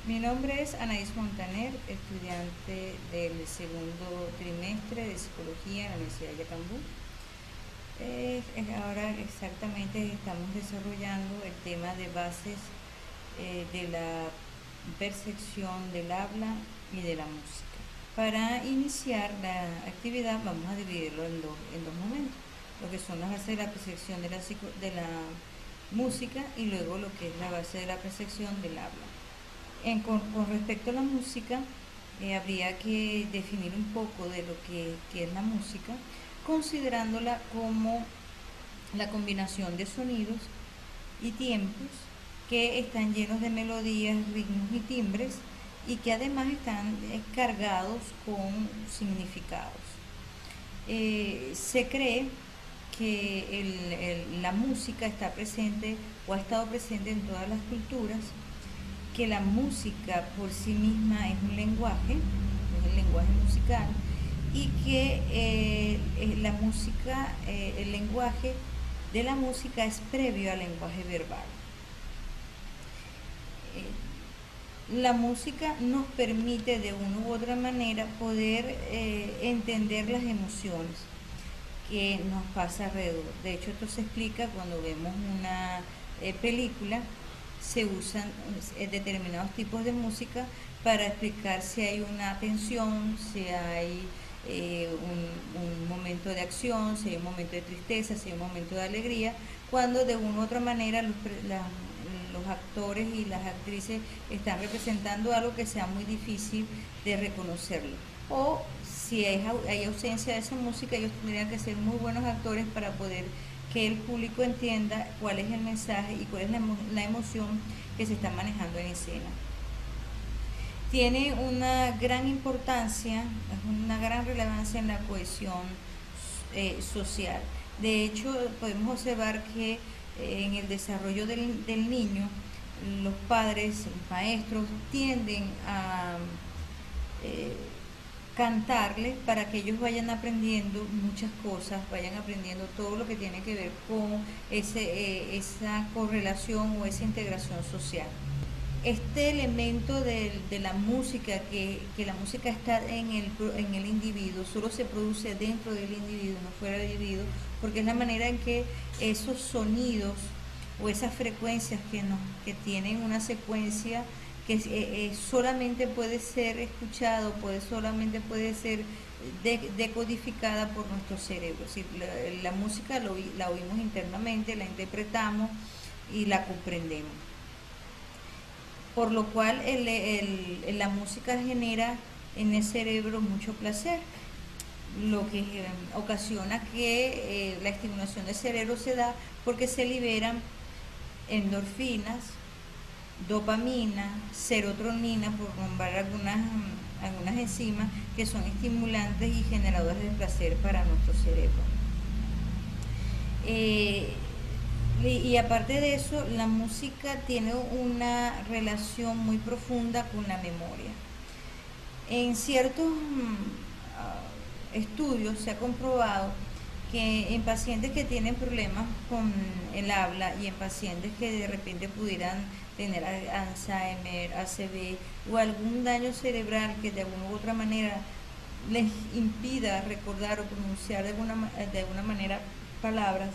Mi nombre es Anaís Montaner, estudiante del segundo trimestre de Psicología en la Universidad de Yacambú. Ahora exactamente estamos desarrollando el tema de bases de la percepción del habla y de la música. Para iniciar la actividad vamos a dividirlo en dos momentos, lo que son las bases de la percepción de la música y luego lo que es la base de la percepción del habla. Con respecto a la música, habría que definir un poco de lo que es la música, considerándola como la combinación de sonidos y tiempos que están llenos de melodías, ritmos y timbres y que además están cargados con significados. Se cree que la música está presente o ha estado presente en todas las culturas, que la música por sí misma es un lenguaje, es el lenguaje musical, y que la música, el lenguaje de la música es previo al lenguaje verbal. La música nos permite de una u otra manera poder entender las emociones que nos pasa alrededor. De hecho, esto se explica cuando vemos una película. Se usan determinados tipos de música para explicar si hay una tensión, si hay un momento de acción, si hay un momento de tristeza, si hay un momento de alegría, cuando de una u otra manera los actores y las actrices están representando algo que sea muy difícil de reconocerlo. O si hay ausencia de esa música, ellos tendrían que ser muy buenos actores para poder que el público entienda cuál es el mensaje y cuál es la emoción que se está manejando en escena. Tiene una gran importancia, una gran relevancia en la cohesión social. De hecho, podemos observar que en el desarrollo del niño, los padres, los maestros tienden a cantarles para que ellos vayan aprendiendo muchas cosas, vayan aprendiendo todo lo que tiene que ver con esa correlación o esa integración social. Este elemento de la música, que la música está en el individuo, solo se produce dentro del individuo, no fuera del individuo, porque es la manera en que esos sonidos o esas frecuencias que tienen una secuencia que solamente puede ser escuchado, solamente puede ser decodificada por nuestro cerebro. Si la música la oímos internamente, la interpretamos y la comprendemos. Por lo cual la música genera en el cerebro mucho placer, lo que ocasiona que la estimulación del cerebro se da porque se liberan endorfinas, dopamina, serotonina, por nombrar algunas enzimas que son estimulantes y generadores de placer para nuestro cerebro. Y aparte de eso, la música tiene una relación muy profunda con la memoria. En ciertos estudios se ha comprobado que en pacientes que tienen problemas con el habla y en pacientes que de repente pudieran tener Alzheimer, ACV o algún daño cerebral que de alguna u otra manera les impida recordar o pronunciar de alguna manera palabras,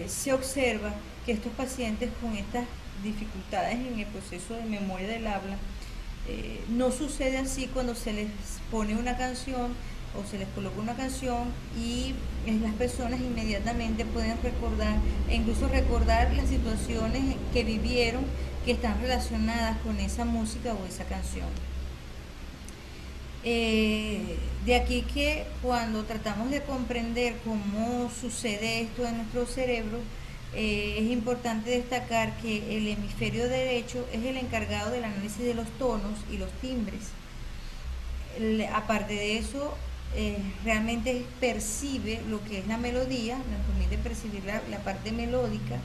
se observa que estos pacientes con estas dificultades en el proceso de memoria del habla, no sucede así cuando se les pone una canción o se les coloca una canción y las personas inmediatamente pueden recordar e incluso recordar las situaciones que vivieron que están relacionadas con esa música o esa canción. De aquí que cuando tratamos de comprender cómo sucede esto en nuestro cerebro, es importante destacar que el hemisferio derecho es el encargado del análisis de los tonos y los timbres. Aparte de eso, realmente percibe lo que es la melodía, nos permite percibir la parte melódica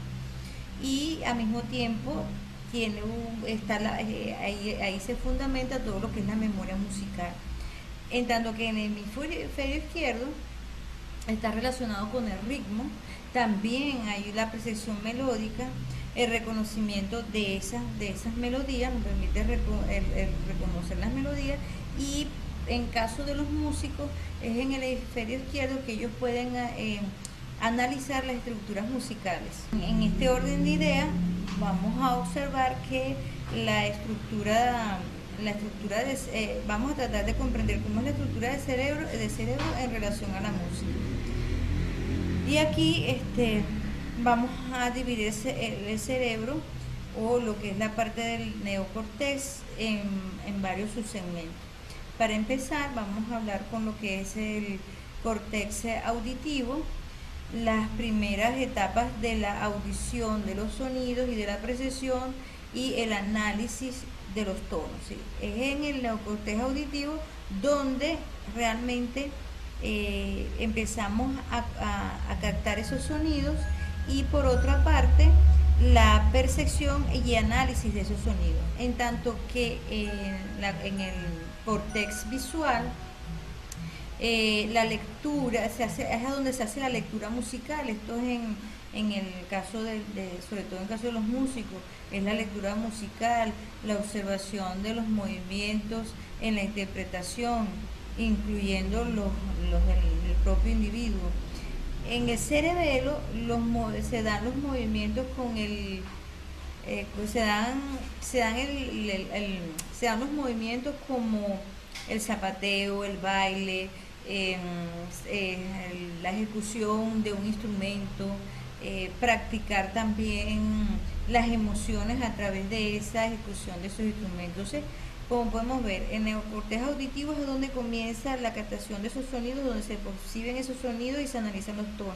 y al mismo tiempo ahí se fundamenta todo lo que es la memoria musical. En tanto que en el hemisferio izquierdo está relacionado con el ritmo, también hay la percepción melódica, el reconocimiento de esas melodías, nos permite el reconocer las melodías, y en caso de los músicos es en el hemisferio izquierdo que ellos pueden analizar las estructuras musicales. En este orden de ideas vamos a observar que vamos a tratar de comprender cómo es la estructura de cerebro en relación a la música. Y aquí vamos a dividir el cerebro, o lo que es la parte del neocortex, en varios subsegmentos. Para empezar, vamos a hablar con lo que es el córtex auditivo, las primeras etapas de la audición de los sonidos y de la percepción y el análisis de los tonos, ¿sí? Es en el neocortex auditivo donde realmente empezamos a captar esos sonidos, y por otra parte la percepción y análisis de esos sonidos, en tanto que en el córtex visual la lectura es donde se hace la lectura musical. Esto es en el caso sobre todo en el caso de los músicos, es la lectura musical, la observación de los movimientos en la interpretación, incluyendo el propio individuo. En el cerebelo se dan los movimientos con se dan los movimientos como el zapateo, el baile, la ejecución de un instrumento, practicar también las emociones a través de esa ejecución de esos instrumentos. Entonces, como podemos ver, el neocortex auditivo es donde comienza la captación de esos sonidos, donde se perciben esos sonidos y se analizan los tonos.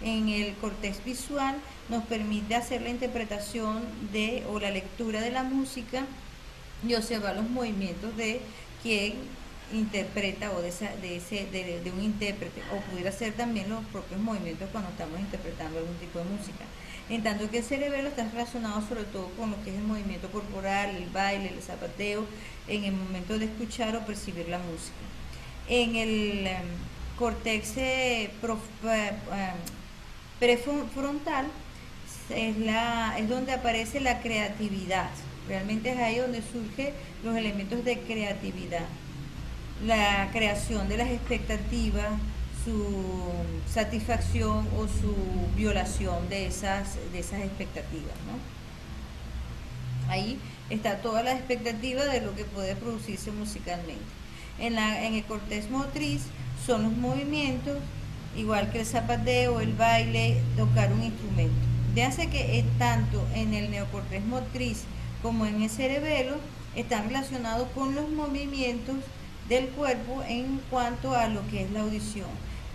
En el córtex visual nos permite hacer la interpretación o la lectura de la música y observar los movimientos de quien interpreta, o de un intérprete, o pudiera ser también los propios movimientos cuando estamos interpretando algún tipo de música. En tanto que el cerebelo está relacionado sobre todo con lo que es el movimiento corporal, el baile, el zapateo, en el momento de escuchar o percibir la música. En el córtex prefrontal es donde aparece la creatividad. Realmente es ahí donde surgen los elementos de creatividad, la creación de las expectativas, su satisfacción o su violación de esas expectativas, ¿no? Ahí está toda la expectativa de lo que puede producirse musicalmente. En el córtex motriz son los movimientos, igual que el zapateo, el baile, tocar un instrumento. Fíjense que tanto en el neocortex motriz como en el cerebelo están relacionados con los movimientos del cuerpo en cuanto a lo que es la audición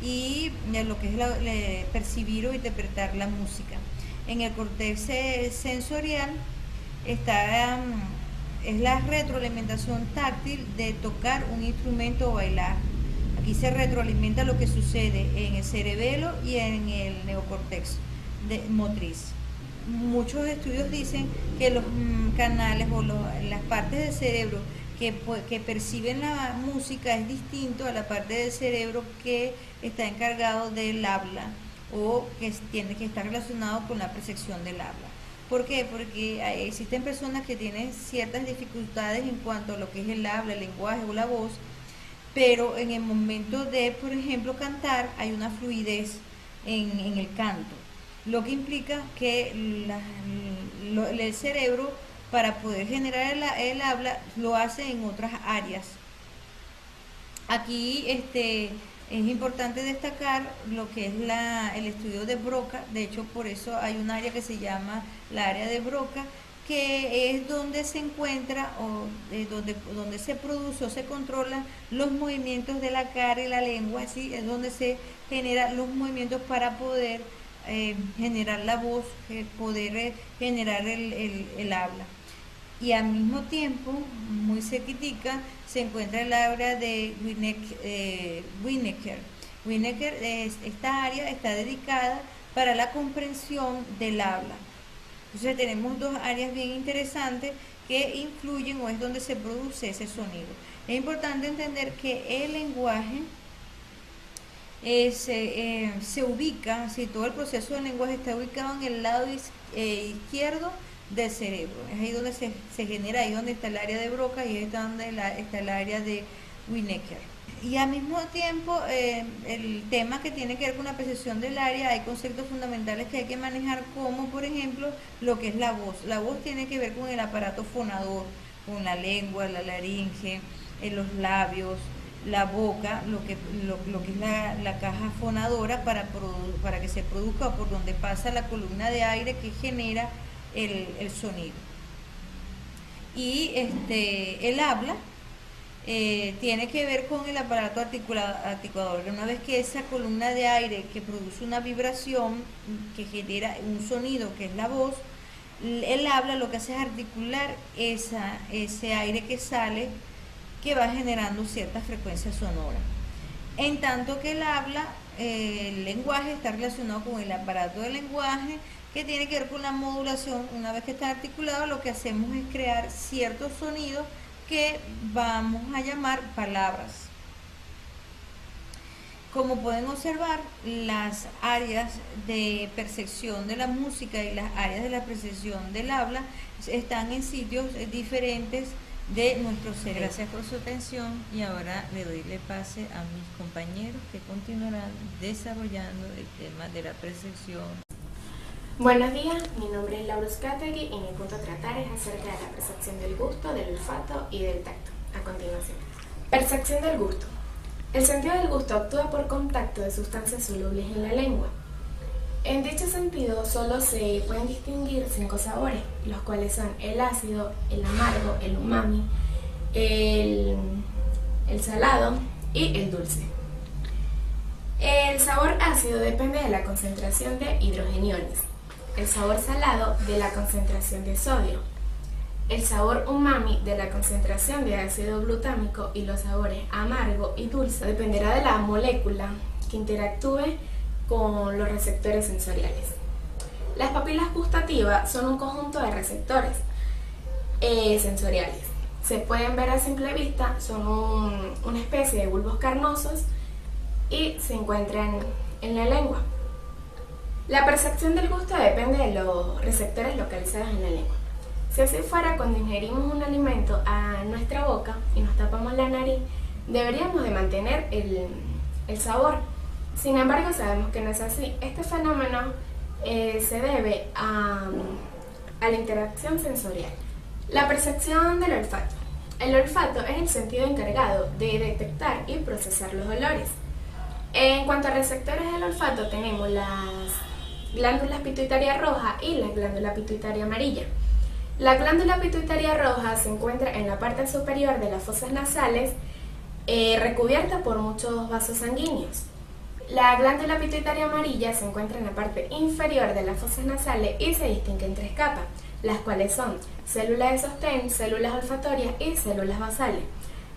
y lo que es percibir o interpretar la música. En el córtex sensorial es la retroalimentación táctil de tocar un instrumento o bailar. Aquí se retroalimenta lo que sucede en el cerebelo y en el neocortex motriz. Muchos estudios dicen que los canales o las partes del cerebro que perciben la música es distinto a la parte del cerebro que está encargado del habla, o que está relacionado con la percepción del habla. ¿Por qué? Porque existen personas que tienen ciertas dificultades en cuanto a lo que es el habla, el lenguaje o la voz, pero en el momento de, por ejemplo, cantar, hay una fluidez en el canto, lo que implica que el cerebro, para poder generar el habla, lo hace en otras áreas. Aquí es importante destacar lo que es el estudio de Broca. De hecho, por eso hay un área que se llama la área de Broca, que es donde se encuentra donde se produce o se controlan los movimientos de la cara y la lengua. ¿Sí? Es donde se generan los movimientos para poder generar la voz, poder generar el habla. Y al mismo tiempo, muy cerquitica, se encuentra el área de Winnecker. Esta área está dedicada para la comprensión del habla. Entonces tenemos dos áreas bien interesantes que influyen, o es donde se produce ese sonido. Es importante entender que el lenguaje se ubica, si todo el proceso del lenguaje está ubicado en el lado izquierdo del cerebro. Es ahí donde se genera, ahí donde está el área de Broca y es donde está el área de Winnecker. Y al mismo tiempo, el tema que tiene que ver con la percepción del área, hay conceptos fundamentales que hay que manejar, como por ejemplo lo que es la voz. La voz tiene que ver con el aparato fonador, con la lengua, la laringe, los labios, la boca, lo que es la caja fonadora para que se produzca, por donde pasa la columna de aire que genera el sonido. Y el habla tiene que ver con el aparato articulador. Una vez que esa columna de aire que produce una vibración que genera un sonido que es la voz, el habla lo que hace es articular ese aire que sale, que va generando ciertas frecuencias sonoras. En tanto que el habla, el lenguaje está relacionado con el aparato del lenguaje, que tiene que ver con la modulación. Una vez que está articulado, lo que hacemos es crear ciertos sonidos que vamos a llamar palabras. Como pueden observar, las áreas de percepción de la música y las áreas de la percepción del habla están en sitios diferentes de nuestro cerebro. Gracias por su atención y ahora le doy el pase a mis compañeros que continuarán desarrollando el tema de la percepción. Buenos días, mi nombre es Laura Uzcategui y mi punto a tratar es acerca de la percepción del gusto, del olfato y del tacto. A continuación. Percepción del gusto. El sentido del gusto actúa por contacto de sustancias solubles en la lengua. En dicho sentido, solo se pueden distinguir 5 sabores, los cuales son el ácido, el amargo, el umami, el salado y el dulce. El sabor ácido depende de la concentración de hidrogeniones, el sabor salado de la concentración de sodio, el sabor umami de la concentración de ácido glutámico y los sabores amargo y dulce dependerá de la molécula que interactúe con los receptores sensoriales. Las papilas gustativas son un conjunto de receptores sensoriales. Se pueden ver a simple vista, son una especie de bulbos carnosos y se encuentran en la lengua. La percepción del gusto depende de los receptores localizados en la lengua. Si así fuera, cuando ingerimos un alimento a nuestra boca y nos tapamos la nariz, deberíamos de mantener el sabor. Sin embargo, sabemos que no es así. Este fenómeno se debe a la interacción sensorial. La percepción del olfato. El olfato es el sentido encargado de detectar y procesar los olores. En cuanto a receptores del olfato, tenemos las glándulas pituitaria roja y la glándula pituitaria amarilla. La glándula pituitaria roja se encuentra en la parte superior de las fosas nasales, recubierta por muchos vasos sanguíneos. La glándula pituitaria amarilla se encuentra en la parte inferior de las fosas nasales y se distingue en 3 capas, las cuales son células de sostén, células olfatorias y células basales.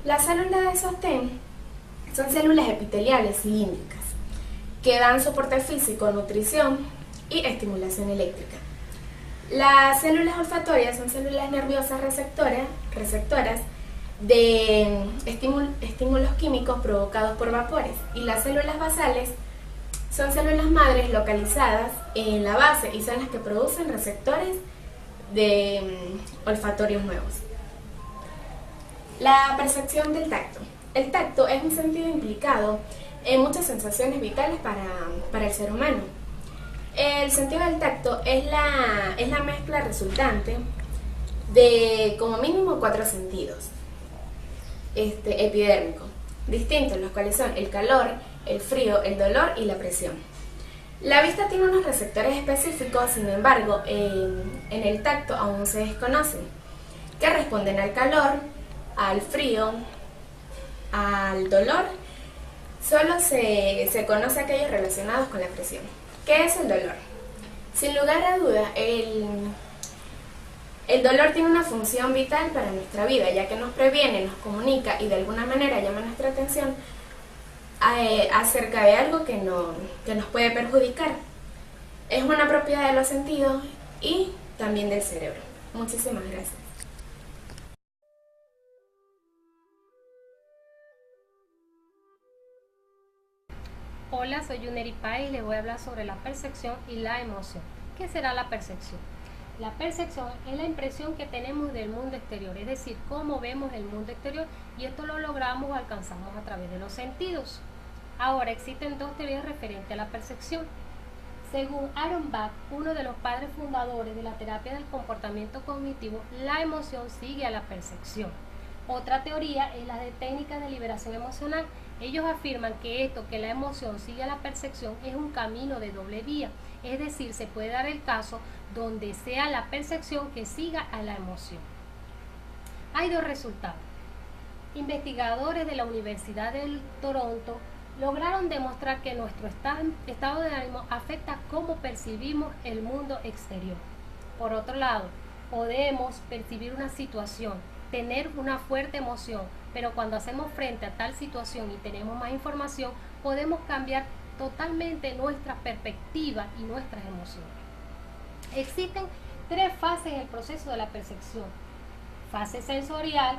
Las células de sostén son células epiteliales cilíndricas que dan soporte físico, nutrición y estimulación eléctrica. Las células olfatorias son células nerviosas receptoras de estímulos químicos provocados por vapores, y las células basales son células madres localizadas en la base y son las que producen receptores de olfatorios nuevos. La percepción del tacto. El tacto es un sentido implicado en muchas sensaciones vitales para el ser humano. El sentido del tacto es la mezcla resultante de como mínimo 4 sentidos epidérmicos distintos, los cuales son el calor, el frío, el dolor y la presión. La vista tiene unos receptores específicos, sin embargo, en el tacto aún se desconocen, que responden al calor, al frío, al dolor. Solo se conoce aquellos relacionados con la presión. ¿Qué es el dolor? Sin lugar a duda, el dolor tiene una función vital para nuestra vida, ya que nos previene, nos comunica y de alguna manera llama nuestra atención acerca de algo que nos puede perjudicar. Es una propiedad de los sentidos y también del cerebro. Muchísimas gracias. Hola, soy Yuneri Páez y les voy a hablar sobre la percepción y la emoción. ¿Qué será la percepción? La percepción es la impresión que tenemos del mundo exterior, es decir, cómo vemos el mundo exterior, y esto lo logramos o alcanzamos a través de los sentidos. Ahora, existen dos teorías referentes a la percepción. Según Aaron Beck, uno de los padres fundadores de la terapia del comportamiento cognitivo, la emoción sigue a la percepción. Otra teoría es la de técnicas de liberación emocional. Ellos afirman que la emoción sigue a la percepción, es un camino de doble vía. Es decir, se puede dar el caso donde sea la percepción que siga a la emoción. Hay dos resultados. Investigadores de la Universidad de Toronto lograron demostrar que nuestro estado de ánimo afecta cómo percibimos el mundo exterior. Por otro lado, podemos percibir una situación, tener una fuerte emoción, pero cuando hacemos frente a tal situación y tenemos más información, podemos cambiar totalmente nuestra perspectiva y nuestras emociones. Existen tres fases en el proceso de la percepción. Fase sensorial,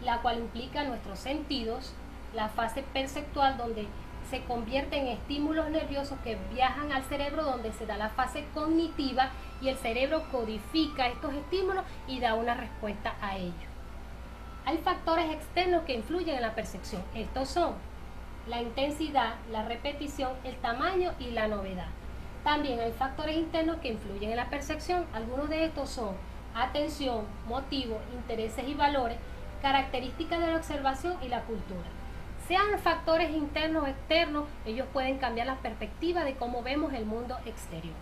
la cual implica nuestros sentidos. La fase perceptual, donde se convierte en estímulos nerviosos que viajan al cerebro, donde se da la fase cognitiva y el cerebro codifica estos estímulos y da una respuesta a ellos. Hay factores externos que influyen en la percepción. Estos son la intensidad, la repetición, el tamaño y la novedad. También hay factores internos que influyen en la percepción. Algunos de estos son atención, motivos, intereses y valores, características de la observación y la cultura. Sean factores internos o externos, ellos pueden cambiar la perspectiva de cómo vemos el mundo exterior.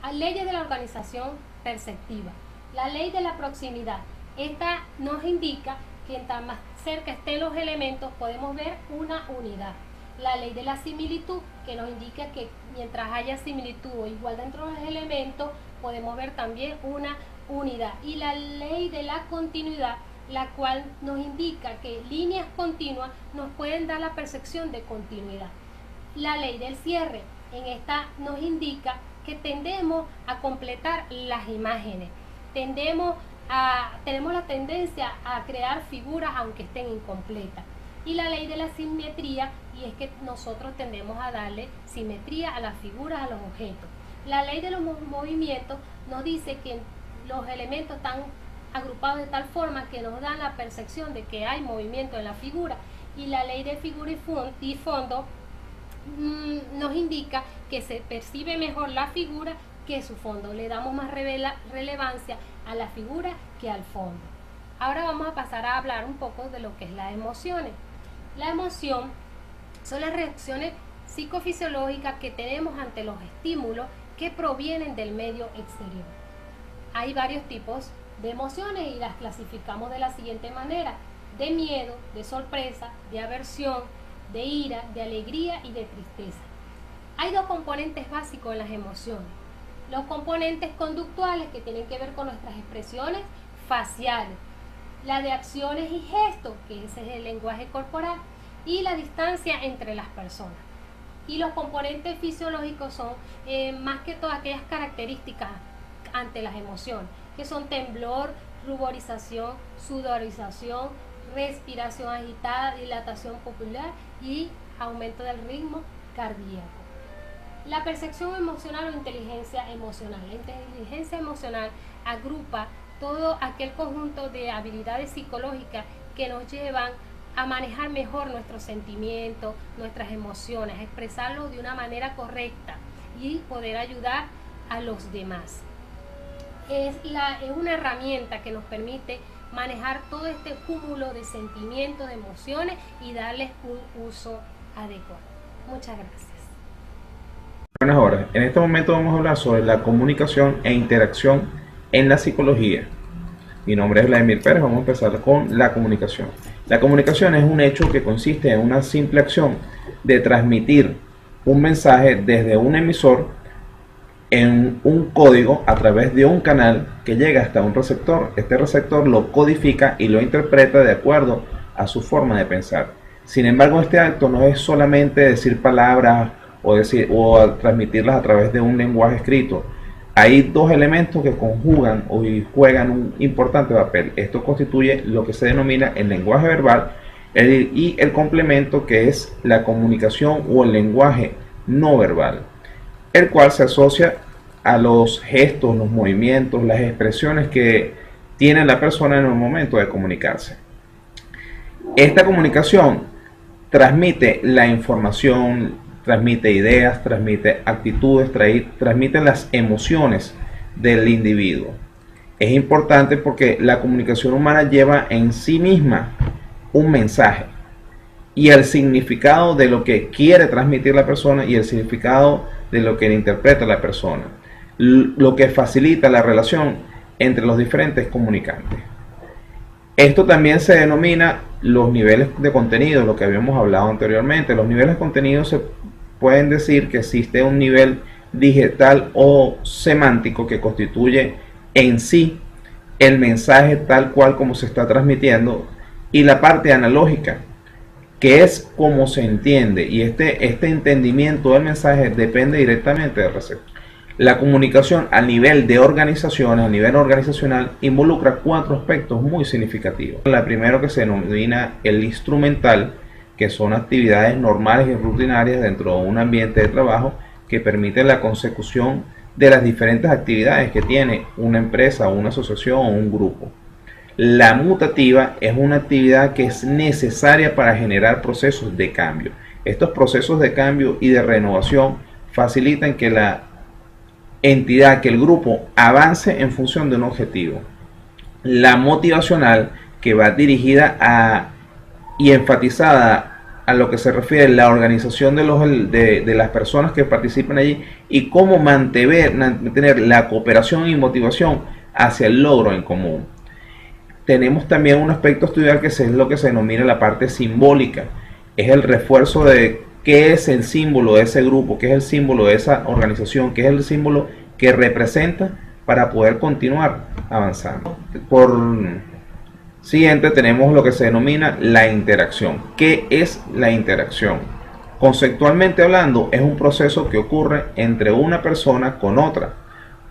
Hay leyes de la organización perceptiva. La ley de la proximidad. Esta nos indica que entre más cerca estén los elementos podemos ver una unidad. La ley de la similitud, que nos indica que mientras haya similitud o igual dentro de los elementos, podemos ver también una unidad. Y la ley de la continuidad, la cual nos indica que líneas continuas nos pueden dar la percepción de continuidad. La ley del cierre, en esta nos indica que tendemos a completar las imágenes, tenemos la tendencia a crear figuras aunque estén incompletas. Y la ley de la simetría, y es que nosotros tendemos a darle simetría a las figuras, a los objetos. La ley de los movimientos nos dice que los elementos están agrupados de tal forma que nos dan la percepción de que hay movimiento en la figura. Y la ley de figura y fondo nos indica que se percibe mejor la figura que su fondo. Le damos más relevancia a la figura que al fondo. Ahora vamos a pasar a hablar un poco de lo que es las emociones. La emoción son las reacciones psicofisiológicas que tenemos ante los estímulos que provienen del medio exterior. Hay varios tipos de emociones y las clasificamos de la siguiente manera: de miedo, de sorpresa, de aversión, de ira, de alegría y de tristeza. Hay dos componentes básicos en las emociones: los componentes conductuales, que tienen que ver con nuestras expresiones faciales, la de acciones y gestos, que ese es el lenguaje corporal, y la distancia entre las personas. Y los componentes fisiológicos son más que todas aquellas características ante las emociones, que son temblor, ruborización, sudorización, respiración agitada, dilatación pupilar y aumento del ritmo cardíaco. La percepción emocional o inteligencia emocional. La inteligencia emocional agrupa todo aquel conjunto de habilidades psicológicas que nos llevan a manejar mejor nuestros sentimientos, nuestras emociones, a expresarlos de una manera correcta y poder ayudar a los demás. Es una herramienta que nos permite manejar todo este cúmulo de sentimientos, de emociones y darles un uso adecuado. Muchas gracias. Buenas horas. En este momento vamos a hablar sobre la comunicación e interacción en la psicología. Mi nombre es Vladimir Pérez. Vamos a empezar con la comunicación. La comunicación es un hecho que consiste en una simple acción de transmitir un mensaje desde un emisor en un código a través de un canal que llega hasta un receptor. Este receptor lo codifica y lo interpreta de acuerdo a su forma de pensar. Sin embargo, este acto no es solamente decir palabras o transmitirlas a través de un lenguaje escrito. Hay dos elementos que conjugan y juegan un importante papel. Esto constituye lo que se denomina el lenguaje verbal y el complemento, que es la comunicación o el lenguaje no verbal, el cual se asocia a los gestos, los movimientos, las expresiones que tiene la persona en el momento de comunicarse. Esta comunicación transmite la información, transmite ideas, transmite actitudes, transmite las emociones del individuo. Es importante porque la comunicación humana lleva en sí misma un mensaje y el significado de lo que quiere transmitir la persona y el significado de lo que interpreta la persona, lo que facilita la relación entre los diferentes comunicantes. Esto también se denomina los niveles de contenido, lo que habíamos hablado anteriormente. Los niveles de contenido se pueden decir que existe un nivel digital o semántico que constituye en sí el mensaje tal cual como se está transmitiendo, y la parte analógica, que es cómo se entiende, y este entendimiento del mensaje depende directamente del receptor. La comunicación a nivel de organizaciones, a nivel organizacional, involucra 4 aspectos muy significativos. La primera, que se denomina el instrumental, que son actividades normales y rutinarias dentro de un ambiente de trabajo que permiten la consecución de las diferentes actividades que tiene una empresa, una asociación o un grupo. La mutativa es una actividad que es necesaria para generar procesos de cambio. Estos procesos de cambio y de renovación facilitan que la entidad, que el grupo avance en función de un objetivo. La motivacional, que va dirigida y enfatizada a lo que se refiere a la organización de las personas que participan allí y cómo mantener la cooperación y motivación hacia el logro en común. Tenemos también un aspecto a estudiar que es lo que se denomina la parte simbólica. Es el refuerzo de qué es el símbolo de ese grupo, qué es el símbolo de esa organización, qué es el símbolo que representa para poder continuar avanzando. Por siguiente tenemos lo que se denomina la interacción. ¿Qué es la interacción? Conceptualmente hablando, es un proceso que ocurre entre una persona con otra,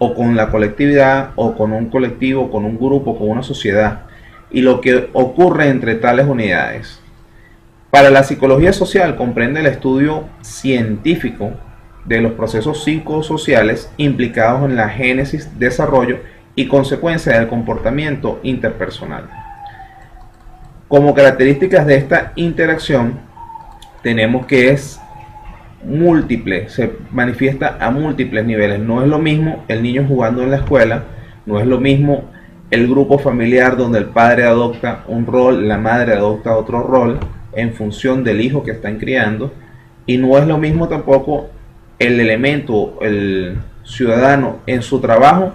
o con la colectividad, o con un colectivo, con un grupo, con una sociedad, y lo que ocurre entre tales unidades. Para la psicología social comprende el estudio científico de los procesos psicosociales implicados en la génesis, desarrollo y consecuencia del comportamiento interpersonal. Como características de esta interacción tenemos que es múltiple, se manifiesta a múltiples niveles. No es lo mismo el niño jugando en la escuela, no es lo mismo el grupo familiar donde el padre adopta un rol, la madre adopta otro rol en función del hijo que están criando, y no es lo mismo tampoco el elemento, el ciudadano en su trabajo,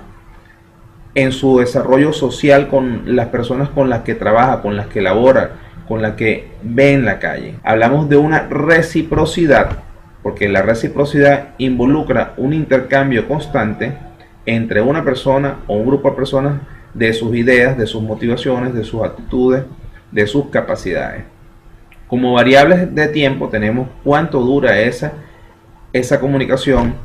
en su desarrollo social con las personas con las que trabaja, con las que labora, con las que ve en la calle. Hablamos de una reciprocidad, porque la reciprocidad involucra un intercambio constante entre una persona o un grupo de personas de sus ideas, de sus motivaciones, de sus actitudes, de sus capacidades. Como variables de tiempo tenemos cuánto dura esa comunicación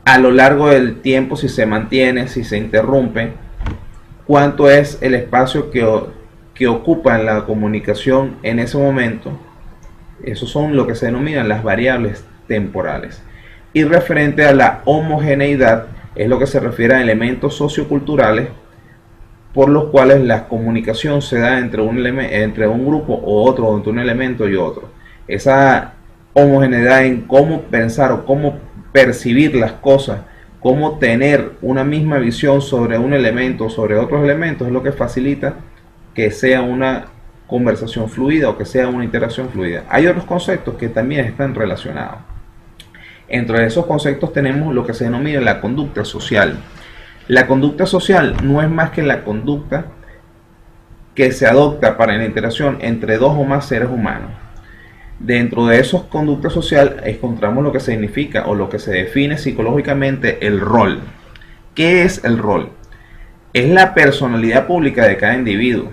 a lo largo del tiempo, si se mantiene, si se interrumpe, cuánto es el espacio que ocupa en la comunicación en ese momento. Esos son lo que se denominan las variables temporales. Y referente a la homogeneidad, es lo que se refiere a elementos socioculturales por los cuales la comunicación se da entre un grupo o otro, entre un elemento y otro. Esa homogeneidad en cómo pensar o cómo percibir las cosas, cómo tener una misma visión sobre un elemento o sobre otros elementos, es lo que facilita que sea una conversación fluida o que sea una interacción fluida. Hay otros conceptos que también están relacionados. Entre esos conceptos tenemos lo que se denomina la conducta social. La conducta social no es más que la conducta que se adopta para la interacción entre dos o más seres humanos. Dentro de esos conducta social encontramos lo que significa o lo que se define psicológicamente el rol. ¿Qué es el rol? Es la personalidad pública de cada individuo.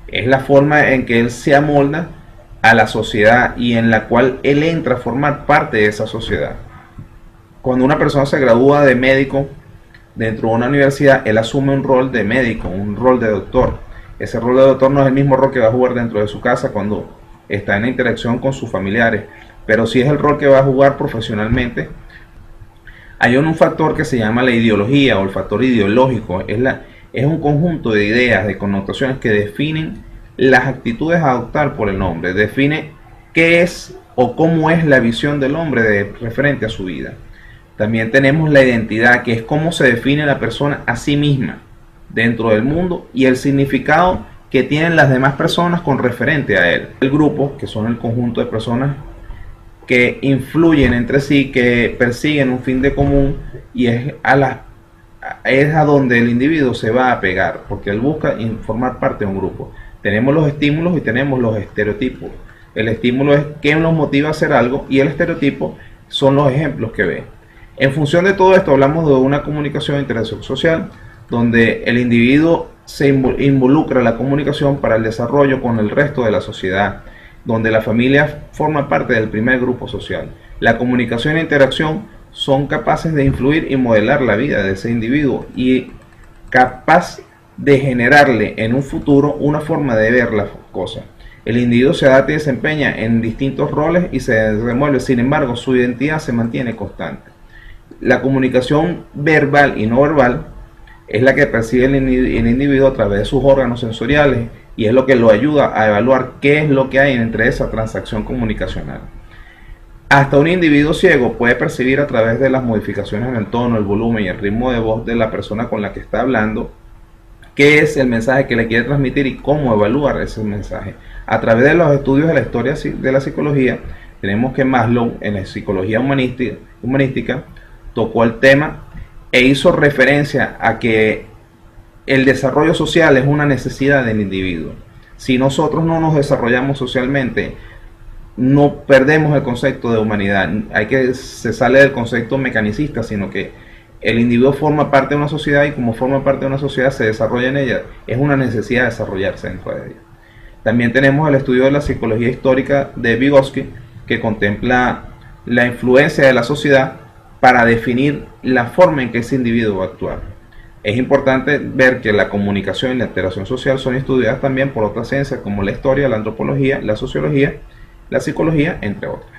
Es la forma en que él se amolda a la sociedad y en la cual él entra a formar parte de esa sociedad. Cuando una persona se gradúa de médico dentro de una universidad, él asume un rol de médico, un rol de doctor. Ese rol de doctor no es el mismo rol que va a jugar dentro de su casa cuando está en la interacción con sus familiares, pero sí es el rol que va a jugar profesionalmente. Hay un factor que se llama la ideología o el factor ideológico. Es un conjunto de ideas, de connotaciones que definen las actitudes a adoptar por el hombre, define qué es o cómo es la visión del hombre referente a su vida. También tenemos la identidad, que es cómo se define la persona a sí misma dentro del mundo y el significado que tienen las demás personas con referente a él. El grupo, que son el conjunto de personas que influyen entre sí, que persiguen un fin de común, y es a donde el individuo se va a pegar, porque él busca formar parte de un grupo. Tenemos los estímulos y tenemos los estereotipos. El estímulo es qué nos motiva a hacer algo y el estereotipo son los ejemplos que ve. En función de todo esto hablamos de una comunicación de interacción social, donde el individuo se involucra en la comunicación para el desarrollo con el resto de la sociedad, donde la familia forma parte del primer grupo social. La comunicación e interacción son capaces de influir y modelar la vida de ese individuo y capaz de generarle en un futuro una forma de ver las cosas. El individuo se adapta y desempeña en distintos roles y se desenvuelve, sin embargo, su identidad se mantiene constante. La comunicación verbal y no verbal es la que percibe el individuo a través de sus órganos sensoriales y es lo que lo ayuda a evaluar qué es lo que hay entre esa transacción comunicacional. Hasta un individuo ciego puede percibir a través de las modificaciones en el tono, el volumen y el ritmo de voz de la persona con la que está hablando qué es el mensaje que le quiere transmitir y cómo evaluar ese mensaje. A través de los estudios de la historia de la psicología, tenemos que Maslow en la psicología humanística tocó el tema e hizo referencia a que el desarrollo social es una necesidad del individuo. Si nosotros no nos desarrollamos socialmente, no perdemos el concepto de humanidad. Se sale del concepto mecanicista, sino que el individuo forma parte de una sociedad y como forma parte de una sociedad se desarrolla en ella. Es una necesidad de desarrollarse dentro de ella. También tenemos el estudio de la psicología histórica de Vygotsky, que contempla la influencia de la sociedad para definir la forma en que ese individuo va a actuar. Es importante ver que la comunicación y la interacción social son estudiadas también por otras ciencias como la historia, la antropología, la sociología, la psicología, entre otras.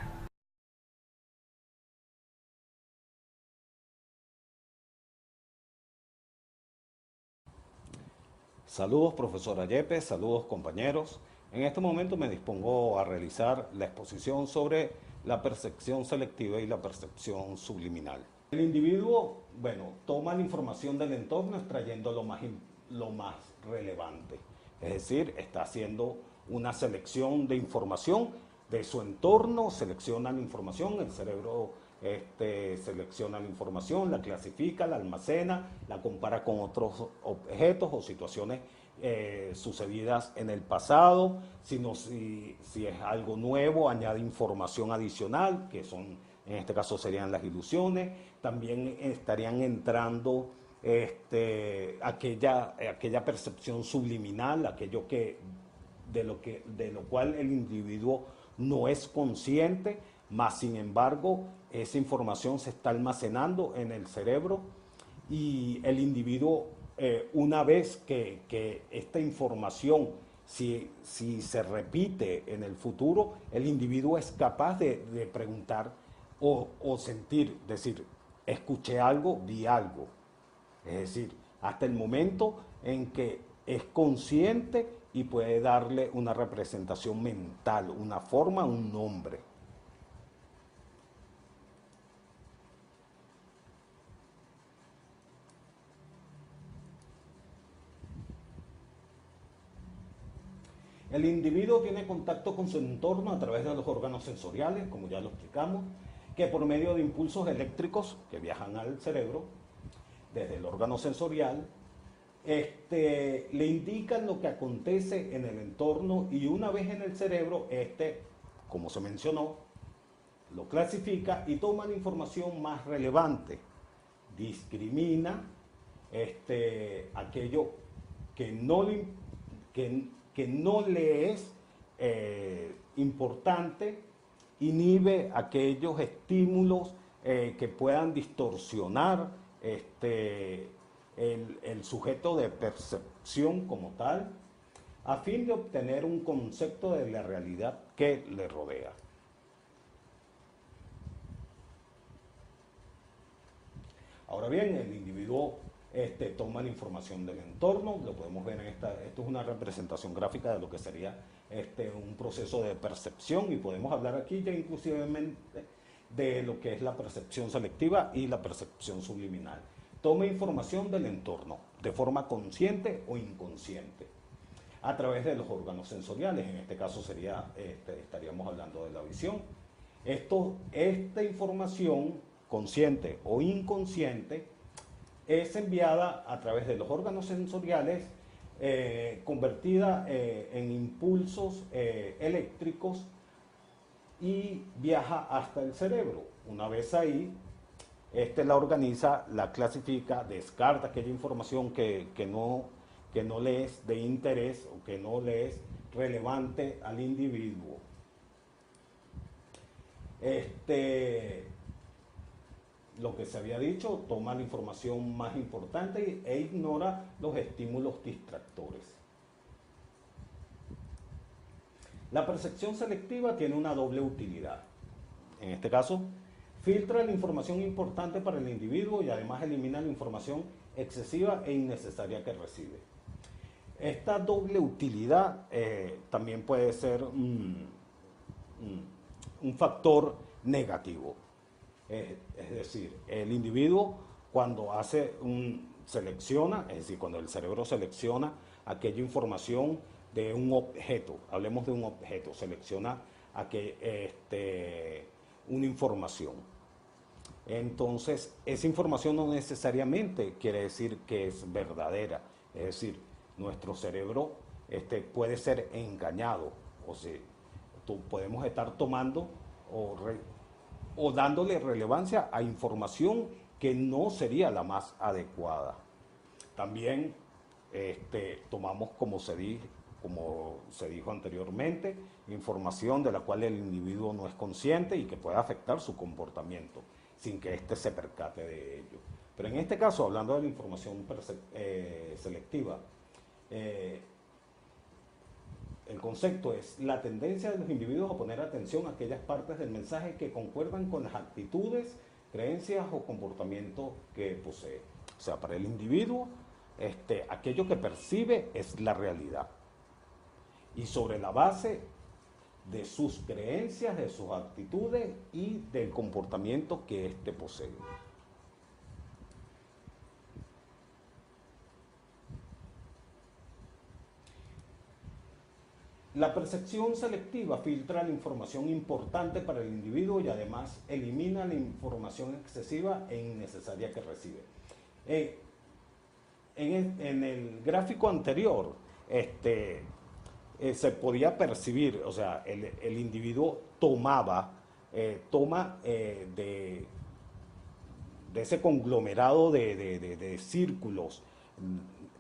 Saludos, profesora Yepes, saludos, compañeros. En este momento me dispongo a realizar la exposición sobre la percepción selectiva y la percepción subliminal. El individuo, toma la información del entorno extrayendo lo más relevante. Es decir, está haciendo una selección de información de su entorno, selecciona la información, el cerebro selecciona la información, la clasifica, la almacena, la compara con otros objetos o situaciones sucedidas en el pasado. Si es algo nuevo, añade información adicional, que en este caso serían las ilusiones. También estarían entrando aquella percepción subliminal, aquello de lo cual el individuo no es consciente, más sin embargo esa información se está almacenando en el cerebro y el individuo, una vez que esta información si se repite en el futuro, el individuo es capaz de preguntar o sentir, decir, escuché algo, vi algo. Es decir, hasta el momento en que es consciente y puede darle una representación mental, una forma, un nombre. El individuo tiene contacto con su entorno a través de los órganos sensoriales, como ya lo explicamos, que por medio de impulsos eléctricos que viajan al cerebro, desde el órgano sensorial, le indican lo que acontece en el entorno y una vez en el cerebro, como se mencionó, lo clasifica y toma la información más relevante, discrimina aquello que no le es importante, inhibe aquellos estímulos que puedan distorsionar el sujeto de percepción como tal, a fin de obtener un concepto de la realidad que le rodea. Ahora bien, el individuo toma la información del entorno, lo podemos ver en esto es una representación gráfica de lo que sería un proceso de percepción, y podemos hablar aquí ya inclusivamente de lo que es la percepción selectiva y la percepción subliminal. Toma información del entorno de forma consciente o inconsciente a través de los órganos sensoriales. En este caso estaríamos hablando de la visión. Esta información consciente o inconsciente es enviada a través de los órganos sensoriales, convertida en impulsos eléctricos, y viaja hasta el cerebro. Una vez ahí, la organiza, la clasifica, descarta aquella información que no le es de interés o que no le es relevante al individuo. Lo que se había dicho, toma la información más importante e ignora los estímulos distractores. La percepción selectiva tiene una doble utilidad. En este caso, filtra la información importante para el individuo y además elimina la información excesiva e innecesaria que recibe. Esta doble utilidad también puede ser un factor negativo. Es decir, el individuo cuando selecciona, es decir, cuando el cerebro selecciona aquella información de un objeto, hablemos de un objeto, selecciona una información. Entonces, esa información no necesariamente quiere decir que es verdadera, es decir, nuestro cerebro puede ser engañado, o sea, podemos estar tomando o dándole relevancia a información que no sería la más adecuada. También tomamos, como se dijo anteriormente, información de la cual el individuo no es consciente y que puede afectar su comportamiento sin que éste se percate de ello. Pero en este caso, hablando de la información selectiva, el concepto es la tendencia de los individuos a poner atención a aquellas partes del mensaje que concuerdan con las actitudes, creencias o comportamientos que posee. O sea, para el individuo, aquello que percibe es la realidad. Y sobre la base de sus creencias, de sus actitudes y del comportamiento que éste posee. La percepción selectiva filtra la información importante para el individuo y además elimina la información excesiva e innecesaria que recibe. En el gráfico anterior, se podía percibir, o sea, el individuo toma de ese conglomerado de círculos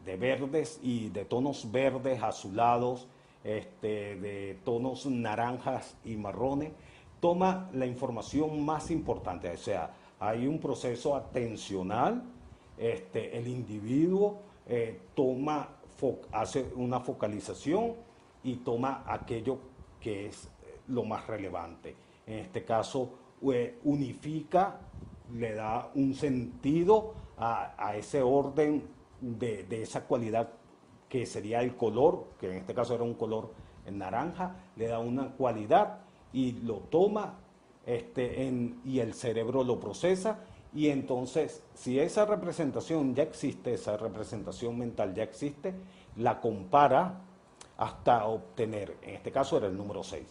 de verdes y de tonos verdes azulados, de tonos naranjas y marrones, toma la información más importante. O sea, hay un proceso atencional, el individuo hace una focalización y toma aquello que es lo más relevante. En este caso, unifica, le da un sentido a ese orden de esa cualidad que sería el color, que en este caso era un color en naranja, le da una cualidad y lo toma y el cerebro lo procesa, y entonces si esa representación ya existe, esa representación mental ya existe, la compara hasta obtener, en este caso era el número 6.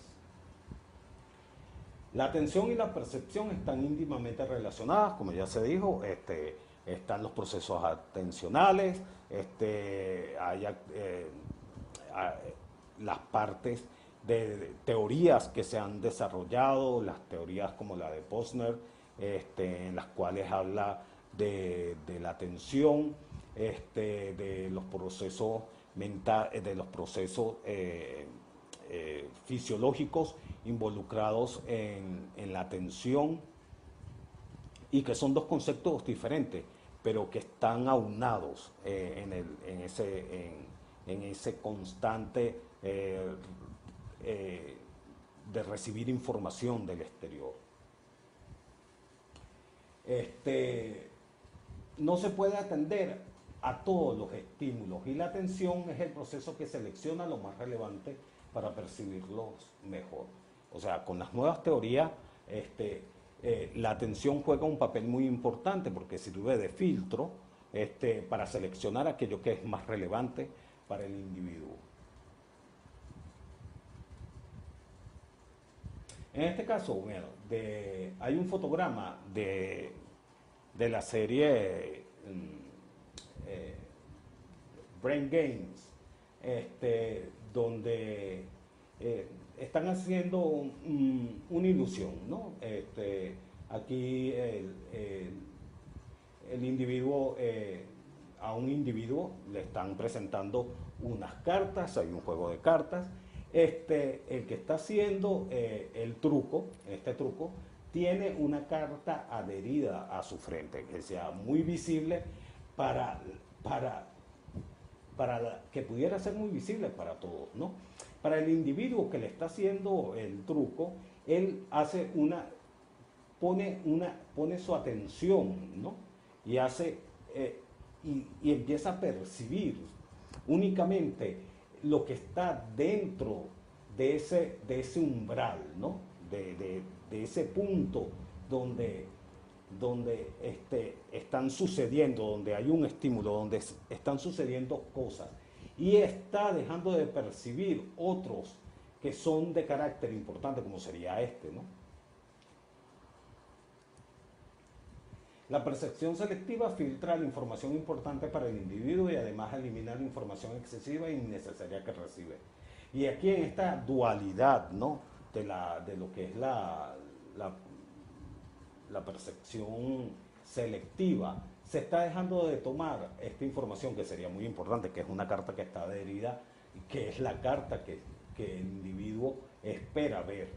La atención y la percepción están íntimamente relacionadas, como ya se dijo, están los procesos atencionales, las partes de teorías que se han desarrollado, las teorías como la de Posner, en las cuales habla de la atención, de los procesos mentales, de los procesos fisiológicos involucrados en la atención, y que son dos conceptos diferentes, pero que están aunados en en ese constante de recibir información del exterior. No se puede atender a todos los estímulos y la atención es el proceso que selecciona lo más relevante para percibirlos mejor. O sea, con las nuevas teorías, la atención juega un papel muy importante porque sirve de filtro para seleccionar aquello que es más relevante para el individuo. En este caso, bueno, hay un fotograma de la serie Brain Games, donde están haciendo una ilusión, ¿no? Aquí el individuo, a un individuo le están presentando unas cartas, hay un juego de cartas. El que está haciendo el truco, este truco, tiene una carta adherida a su frente, que sea muy visible para que pudiera ser muy visible para todos, ¿no? Para el individuo que le está haciendo el truco, él hace pone su atención, ¿no? Y y empieza a percibir únicamente lo que está dentro de ese umbral, ¿no? De ese punto donde están sucediendo, donde hay un estímulo, donde están sucediendo cosas, y está dejando de percibir otros que son de carácter importante, como sería ¿no? La percepción selectiva filtra la información importante para el individuo y además elimina la información excesiva e innecesaria que recibe. Y aquí en esta dualidad, ¿no? de lo que es la percepción selectiva, se está dejando de tomar esta información que sería muy importante, que es una carta que está adherida, que es la carta que el individuo espera ver,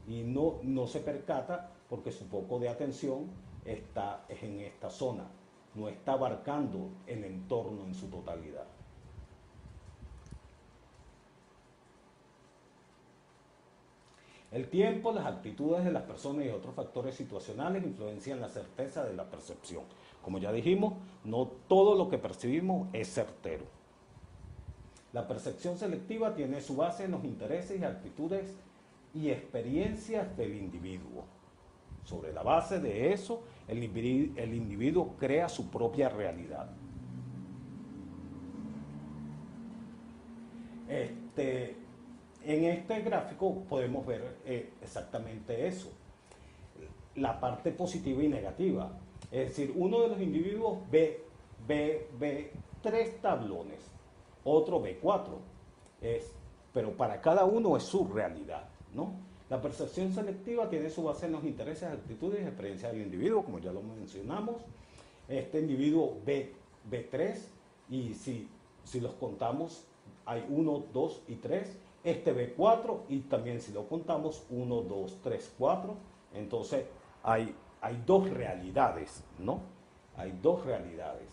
y no se percata porque su foco de atención es en esta zona, no está abarcando el entorno en su totalidad. El tiempo, las actitudes de las personas y otros factores situacionales influencian la certeza de la percepción. Como ya dijimos, no todo lo que percibimos es certero. La percepción selectiva tiene su base en los intereses y actitudes y experiencias del individuo. Sobre la base de eso, el individuo crea su propia realidad. En este gráfico podemos ver exactamente eso, la parte positiva y negativa. Es decir, uno de los individuos ve 3 tablones, otro ve 4, pero para cada uno es su realidad, ¿no? La percepción selectiva tiene su base en los intereses, actitudes y experiencias del individuo, como ya lo mencionamos. Este individuo ve 3 y si los contamos hay 1, 2 y 3. Este ve 4 y también si lo contamos 1, 2, 3, 4. Entonces hay 2 realidades, ¿no? Hay 2 realidades.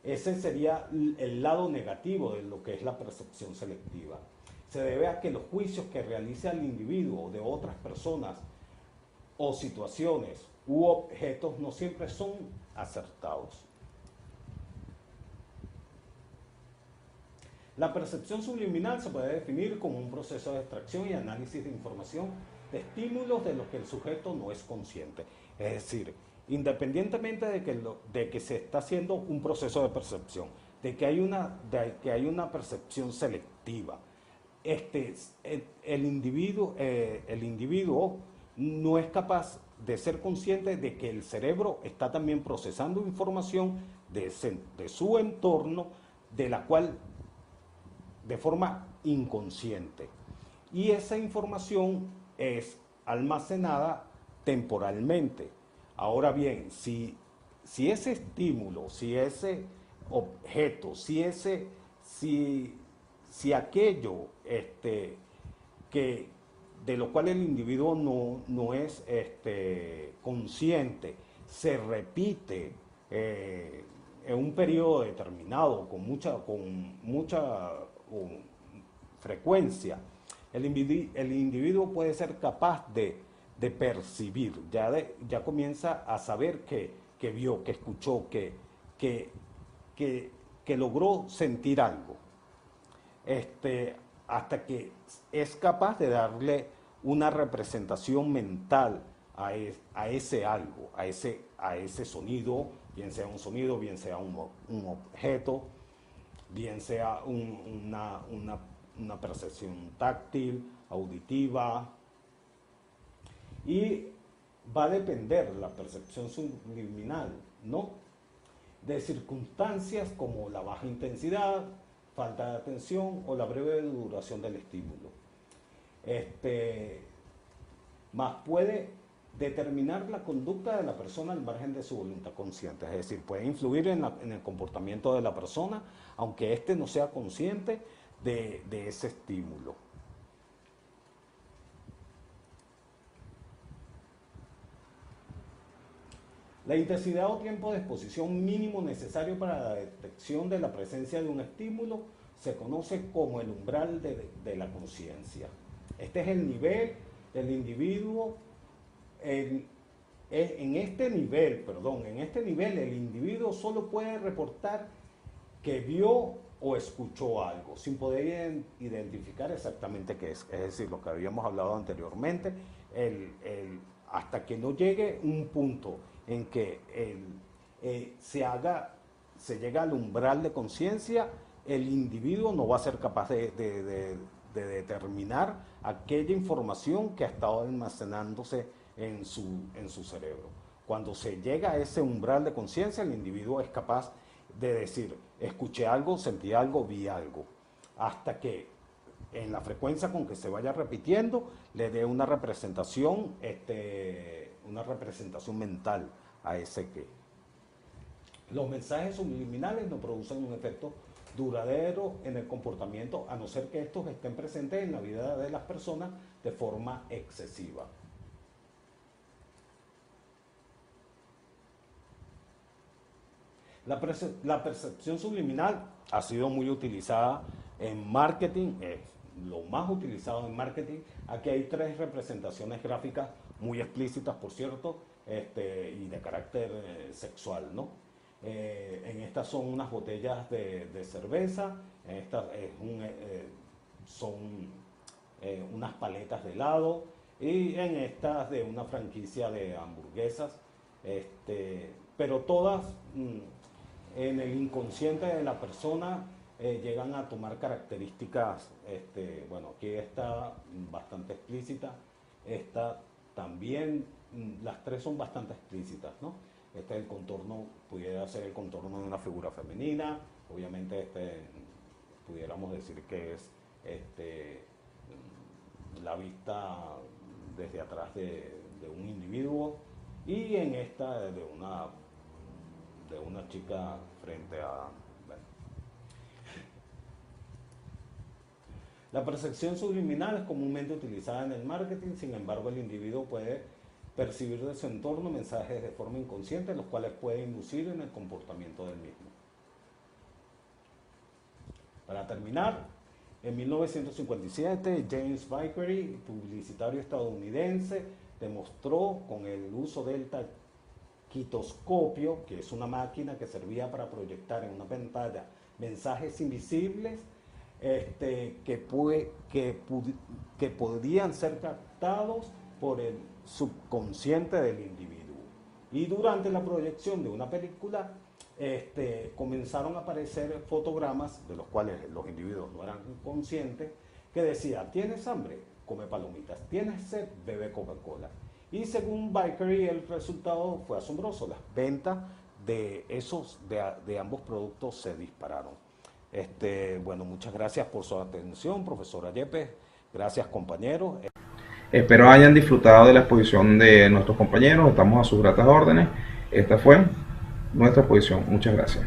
Ese sería el lado negativo de lo que es la percepción selectiva. Se debe a que los juicios que realiza el individuo de otras personas o situaciones u objetos no siempre son acertados. La percepción subliminal se puede definir como un proceso de extracción y análisis de información de estímulos de los que el sujeto no es consciente. Es decir, independientemente de que se está haciendo un proceso de percepción, de que hay una percepción selectiva, el individuo no es capaz de ser consciente de que el cerebro está también procesando información de su entorno, de la cual de forma inconsciente, y esa información es almacenada temporalmente. Ahora bien, si ese estímulo, si ese objeto, si aquello que de lo cual el individuo no es consciente se repite en un periodo determinado con mucha frecuencia, el individuo puede ser capaz de percibir, ya comienza a saber que vio, que escuchó, que logró sentir algo, hasta que es capaz de darle una representación mental a ese algo, a ese sonido, bien sea un sonido, bien sea un objeto, bien sea una percepción táctil, auditiva, y va a depender la percepción subliminal, ¿no?, de circunstancias como la baja intensidad, falta de atención o la breve duración del estímulo. Más puede determinar la conducta de la persona al margen de su voluntad consciente, es decir, puede influir en el comportamiento de la persona, aunque éste no sea consciente de ese estímulo. La intensidad o tiempo de exposición mínimo necesario para la detección de la presencia de un estímulo se conoce como el umbral de la conciencia. Este es el nivel del individuo. En este nivel el individuo solo puede reportar que vio o escuchó algo, sin poder identificar exactamente qué es. Es decir, lo que habíamos hablado anteriormente, hasta que no llegue un punto en que se llega al umbral de conciencia, el individuo no va a ser capaz de determinar aquella información que ha estado almacenándose en su cerebro. Cuando se llega a ese umbral de conciencia, el individuo es capaz de decir, escuché algo, sentí algo, vi algo, hasta que en la frecuencia con que se vaya repitiendo le dé una representación mental a ese qué. Los mensajes subliminales no producen un efecto duradero en el comportamiento, a no ser que estos estén presentes en la vida de las personas de forma excesiva. La percepción subliminal ha sido muy utilizada en marketing, es lo más utilizado en marketing. Aquí hay 3 representaciones gráficas muy explícitas, por cierto, y de carácter sexual, ¿no? En estas son unas botellas de cerveza, en estas son unas paletas de helado, y en estas de una franquicia de hamburguesas, pero todas en el inconsciente de la persona llegan a tomar características, bueno, aquí está bastante explícita, esta también, las 3 son bastante explícitas, ¿no? El contorno pudiera ser el contorno de una figura femenina, obviamente pudiéramos decir que es la vista desde atrás de un individuo, y en esta de una chica frente a... Bueno. La percepción subliminal es comúnmente utilizada en el marketing, sin embargo el individuo puede percibir de su entorno mensajes de forma inconsciente, los cuales puede inducir en el comportamiento del mismo. Para terminar, en 1957, James Vickery, publicitario estadounidense, demostró con el uso del taquitoscopio, que es una máquina que servía para proyectar en una pantalla mensajes invisibles que podían ser captados por el subconsciente del individuo. Y durante la proyección de una película comenzaron a aparecer fotogramas, de los cuales los individuos no eran conscientes, que decía: ¿tienes hambre? Come palomitas. ¿Tienes sed? Bebe Coca-Cola. Y según Vickery, el resultado fue asombroso. Las ventas de ambos productos se dispararon. Bueno, muchas gracias por su atención, profesora Yepes. Gracias, compañeros. Espero hayan disfrutado de la exposición de nuestros compañeros. Estamos a sus gratas órdenes. Esta fue nuestra exposición. Muchas gracias.